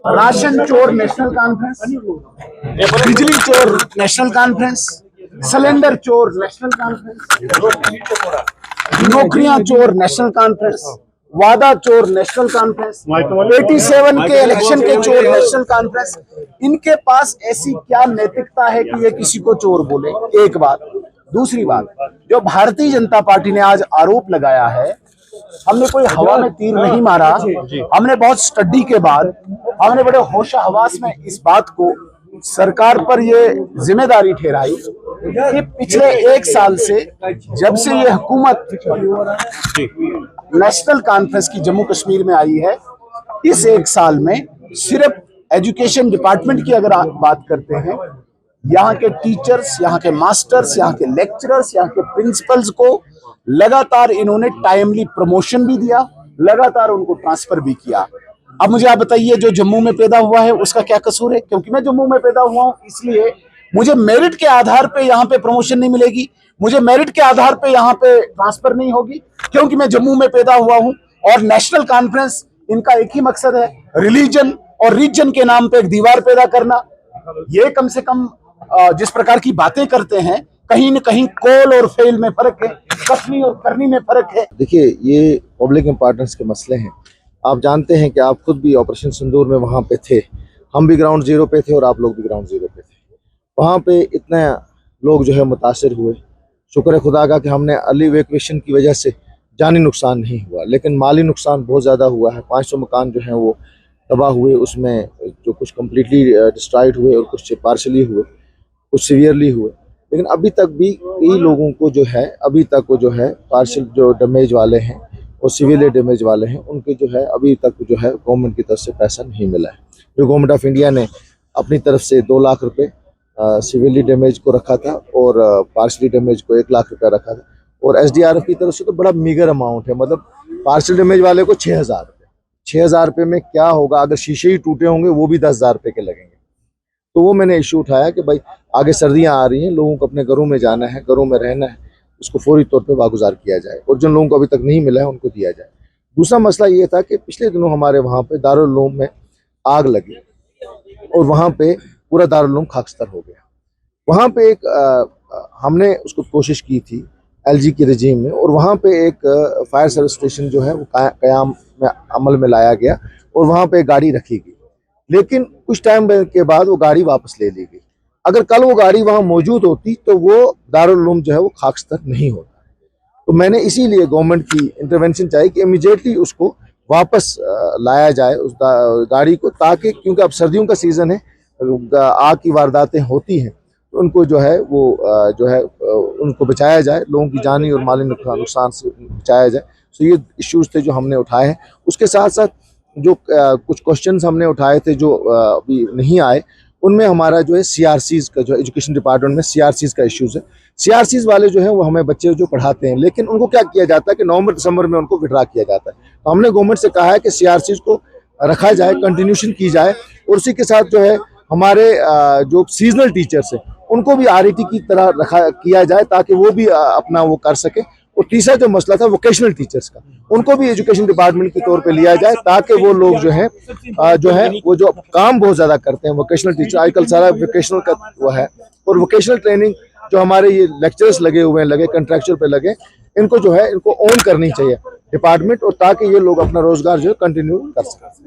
Ration चोर national conference, बिजली चोर नेशनल कॉन्फ्रेंस, सिलेंडर चोर नेशनल कॉन्फ्रेंस, नौकरियां चोर नेशनल कॉन्फ्रेंस, वादा चोर नेशनल कॉन्फ्रेंस, 87 के इलेक्शन के चोर नेशनल कॉन्फ्रेंस। इनके पास ऐसी क्या नैतिकता है कि ये किसी को चोर बोले? एक बात। दूसरी बात, जो भारतीय जनता पार्टी ने आज आरोप लगाया है, हमने कोई हवा में तीर नहीं मारा। हमने बहुत स्टडी के बाद, हमने बड़े होश हवास में इस बात को सरकार पर ये जिम्मेदारी ठहराई कि पिछले एक साल से, जब से ये हुकूमत नेशनल कॉन्फ्रेंस की जम्मू कश्मीर में आई है, इस एक साल में सिर्फ एजुकेशन डिपार्टमेंट की अगर आप बात करते हैं, यहाँ के टीचर्स, यहाँ के मास्टर्स, यहाँ के लेक्चरर्स, यहाँ के प्रिंसिपल्स को लगातार इन्होंने टाइमली प्रमोशन भी दिया, लगातार उनको ट्रांसफर भी किया। अब मुझे आप बताइए, जो जम्मू में पैदा हुआ है उसका क्या कसूर है? क्योंकि मैं जम्मू में पैदा हुआ हूं, इसलिए मुझे मेरिट के आधार पे यहाँ पे प्रमोशन नहीं मिलेगी, मुझे मेरिट के आधार पे यहाँ पे ट्रांसफर नहीं होगी, क्योंकि मैं जम्मू में पैदा हुआ हूं। और नेशनल कॉन्फ्रेंस, इनका एक ही मकसद है, रिलीजन और रीजन के नाम पे एक दीवार पैदा करना। ये कम से कम जिस प्रकार की बातें करते हैं, कहीं न कहीं कॉल और फेल में फर्क है, कसनी और करनी में फर्क है। देखिए, ये पब्लिक इंपॉर्टेंस के मसले हैं। आप जानते हैं कि आप खुद भी ऑपरेशन सिंदूर में वहाँ पे थे, हम भी ग्राउंड जीरो पे थे और आप लोग भी ग्राउंड जीरो पे थे। वहाँ पे इतने लोग जो है मुतासिर हुए। शुक्र है खुदा का कि हमने अर्ली इवैक्यूएशन की वजह से जानी नुकसान नहीं हुआ, लेकिन माली नुकसान बहुत ज़्यादा हुआ है। 500 मकान जो हैं वो तबाह हुए, उसमें जो कुछ कम्प्लीटली डिस्ट्रॉयड हुए और कुछ पार्शली हुए, कुछ सीवियरली हुए। लेकिन अभी तक भी कई लोगों को जो है, अभी तक वो जो है पार्शियल जो डैमेज वाले हैं और सिविल डैमेज वाले हैं, उनके जो है अभी तक जो है गवर्नमेंट की तरफ से पैसा नहीं मिला है। जो गवर्नमेंट ऑफ इंडिया ने अपनी तरफ से 2 लाख रुपए सिविली डैमेज को रखा था और पार्शियली डैमेज को 1 लाख रुपया रखा था, और एसडीआरएफ की तरफ से तो बड़ा मीगर अमाउंट है। मतलब पार्शियल डैमेज वाले को 6,000 रुपये। 6,000 रुपये में क्या होगा? अगर शीशे ही टूटे होंगे वो भी 10,000 रुपये के लगेंगे। तो वो मैंने इशू उठाया कि भाई आगे सर्दियां आ रही हैं, लोगों को अपने घरों में जाना है, घरों में रहना है, उसको फौरी तौर पे वागुजार किया जाए और जिन लोगों को अभी तक नहीं मिला है उनको दिया जाए। दूसरा मसला ये था कि पिछले दिनों हमारे वहाँ पे दारुल उलूम में आग लगी और वहाँ पे पूरा दारुल उलूम खाकस्तर हो गया। वहाँ पे एक हमने उसको कोशिश की थी एलजी की रजीम में, और वहाँ पे एक फायर सर्विस स्टेशन जो है वो क़याम में अमल में लाया गया और वहाँ पे गाड़ी रखी गई। लेकिन कुछ टाइम के बाद वो गाड़ी वापस ले ली गई। अगर कल वो गाड़ी वहाँ मौजूद होती तो वो दारुल उलूम जो है वो खाकस्तर नहीं होता। तो मैंने इसीलिए गवर्नमेंट की इंटरवेंशन चाहिए कि इमीडिएटली उसको वापस लाया जाए उस गाड़ी को, ताकि क्योंकि अब सर्दियों का सीज़न है, आग की वारदातें होती हैं, तो उनको जो है वो जो है उनको बचाया जाए, लोगों की जानी और माली नुकसान से बचाया जाए। तो ये इश्यूज़ थे जो हमने उठाए हैं। उसके साथ साथ जो कुछ क्वेश्चंस हमने उठाए थे जो अभी नहीं आए, उनमें हमारा जो है सीआरसीज का, जो एजुकेशन डिपार्टमेंट में सीआरसीज का इश्यूज़ है। सीआरसीज वाले जो हैं वो हमें बच्चे जो पढ़ाते हैं, लेकिन उनको क्या किया जाता है कि नवंबर दिसंबर में उनको विड्रा किया जाता है। तो हमने गवर्नमेंट से कहा है कि सीआरसीज को रखा जाए, कंटिन्यूशन की जाए, और उसी के साथ जो है हमारे जो सीजनल टीचर्स हैं उनको भी आरईटी की तरह रखा किया जाए, ताकि वो भी अपना वो कर सके। और तीसरा जो मसला था वोकेशनल टीचर्स का, उनको भी एजुकेशन डिपार्टमेंट के तौर पे लिया जाए, ताकि वो लोग जो है वो जो काम बहुत ज़्यादा करते हैं वोकेशनल टीचर, आजकल सारा वोकेशनल का वो है। और वोकेशनल ट्रेनिंग जो हमारे ये लेक्चरर्स लगे हुए हैं, लगे कंट्रैक्चुअल पे लगे, इनको जो है इनको ओन करनी चाहिए डिपार्टमेंट, और ताकि ये लोग अपना रोजगार जो है कंटिन्यू कर सकें।